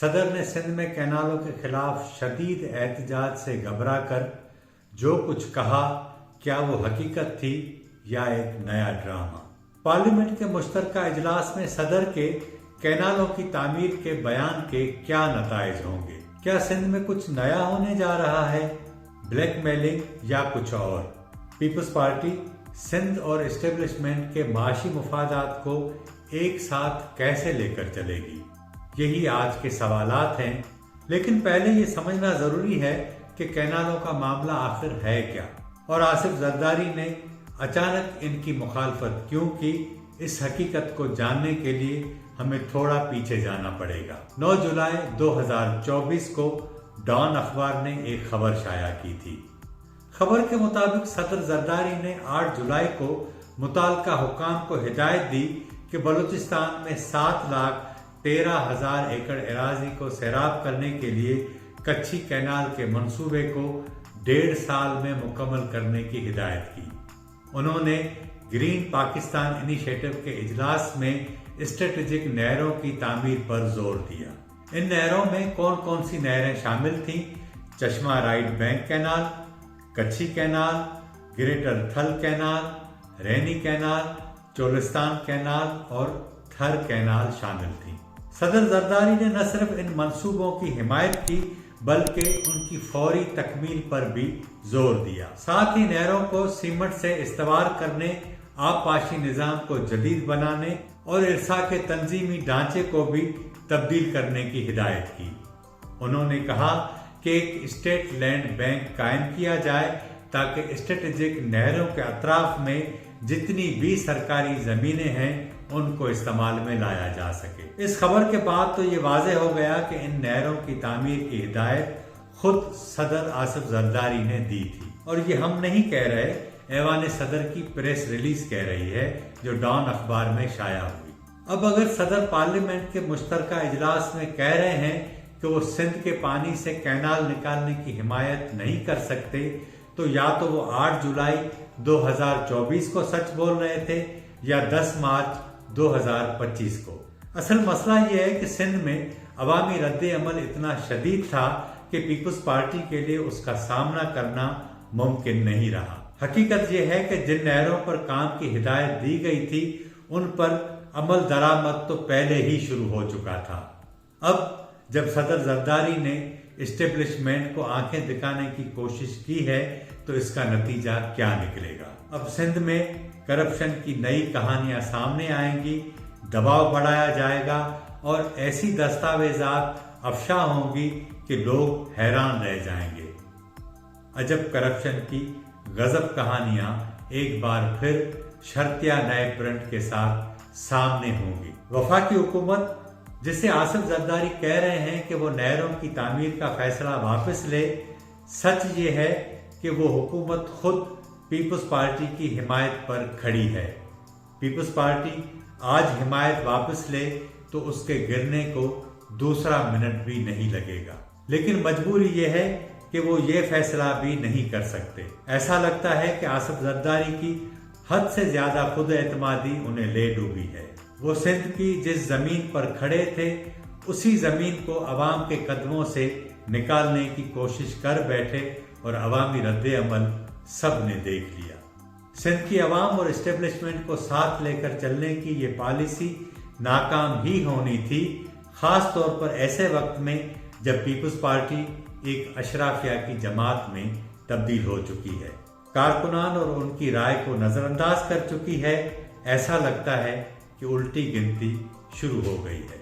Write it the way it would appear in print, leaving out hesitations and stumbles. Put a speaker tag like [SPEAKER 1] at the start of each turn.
[SPEAKER 1] सदर ने सिंध में कैनालों के खिलाफ शदीद एहतजाज से घबरा कर जो कुछ कहा, क्या वो हकीकत थी या एक नया ड्रामा। पार्लियामेंट के मुश्तरका इजलास में सदर के कैनालों की तामीर के बयान के क्या नताइज होंगे? क्या सिंध में कुछ नया होने जा रहा है, ब्लैकमेलिंग या कुछ और? पीपल्स पार्टी सिंध और एस्टेब्लिशमेंट के माशी मुफादात को एक साथ कैसे लेकर चलेगी? यही आज के सवालात हैं। लेकिन पहले ये समझना जरूरी है कि कैनालों का मामला आखिर है क्या और आसिफ जरदारी ने अचानक इनकी मुखालफत क्यों की। इस हकीकत को जानने के लिए हमें थोड़ा पीछे जाना पड़ेगा। 9 जुलाई 2024 को डॉन अखबार ने एक खबर शाया की थी। खबर के मुताबिक सदर जरदारी ने 8 जुलाई को मुताल्लिका हुक्काम को हिदायत दी कि बलूचिस्तान में 7,13,000 एकड़ एराजी को सैराब करने के लिए कच्ची कैनाल के मंसूबे को 1.5 साल में मुकम्मल करने की हिदायत की। उन्होंने ग्रीन पाकिस्तान इनिशिएटिव के इजलास में स्ट्रेटेजिक नहरों की तामीर पर जोर दिया। इन नहरों में कौन कौन सी नहरें शामिल थीं? चश्मा राइट बैंक कैनाल, कच्ची कैनाल, ग्रेटर थल कैनाल, रैनी कैनाल, चोलिस्तान कैनाल और थर कैनाल शामिल थी। सदर जरदारी ने न सिर्फ इन मंसूबों की हिमायत की बल्कि उनकी फौरी तकमील पर भी जोर दिया। साथ ही नहरों को सीमेंट से इस्तेवार करने, आबपाशी निजाम को जदीद बनाने और इरसा के तंजीमी ढांचे को भी तब्दील करने की हिदायत की। उन्होंने कहा कि एक स्टेट लैंड बैंक कायम किया जाए ताकि स्ट्रेटेजिक नहरों के अतराफ में जितनी भी सरकारी जमीनें हैं उनको इस्तेमाल में लाया जा सके। इस खबर के बाद तो ये वाज़ेह हो गया कि इन नहरों की तामीर की हिदायत खुद सदर आसिफ जरदारी ने दी थी और ये हम नहीं कह रहे, ऐवान सदर की प्रेस रिलीज कह रही है जो डॉन अखबार में शाया हुई। अब अगर सदर पार्लियामेंट के मुश्तरका इजलास में कह रहे हैं कि वो सिंध के पानी से कैनाल निकालने की हिमायत नहीं कर सकते, तो या तो वो 8 जुलाई 2024 को सच बोल रहे थे या 10 मार्च 2025 को। असल मसला ये है कि सिंध में अवामी रद्द-ए-अमल इतना शदीद था कि पीपल्स पार्टी के लिए उसका सामना करना मुमकिन नहीं रहा। हकीकत यह है कि जिन नहरों पर काम की हिदायत दी गई थी उन पर अमल दरामद तो पहले ही शुरू हो चुका था। अब जब सदर जरदारी ने एस्टेब्लिशमेंट को आंखें दिखाने की कोशिश की है तो इसका नतीजा क्या निकलेगा? अब सिंध में करप्शन की नई कहानियां सामने आएंगी, दबाव बढ़ाया जाएगा और ऐसी दस्तावेजात अफशा होंगी कि लोग हैरान रह जाएंगे। अजब करप्शन की गजब कहानियां एक बार फिर शर्तिया नए प्रिंट के साथ सामने होंगी। वफाकी हुकूमत जिसे आसिफ जरदारी कह रहे हैं कि वो नहरों की तामीर का फैसला वापस ले, सच ये है कि वो हुकूमत खुद पीपल्स पार्टी की हिमायत पर खड़ी है। पीपल्स पार्टी आज हिमायत वापस ले तो उसके गिरने को दूसरा मिनट भी नहीं लगेगा। लेकिन मजबूरी ये है कि वो ये फैसला भी नहीं कर सकते। ऐसा लगता है कि आसिफ जरदारी की हद से ज्यादा खुद एतमादी उन्हें ले डूबी है। वो सिंध की जिस जमीन पर खड़े थे उसी जमीन को अवाम के कदमों से निकालने की कोशिश कर बैठे और अवामी रद्द-ए-अमल सब ने देख लिया। सिंध की अवाम और एस्टेब्लिशमेंट को साथ लेकर चलने की ये पॉलिसी नाकाम ही होनी थी, खास तौर पर ऐसे वक्त में जब पीपल्स पार्टी एक अशराफिया की जमात में तब्दील हो चुकी है, कारकुनान और उनकी राय को नजरअंदाज कर चुकी है। ऐसा लगता है कि उल्टी गिनती शुरू हो गई है।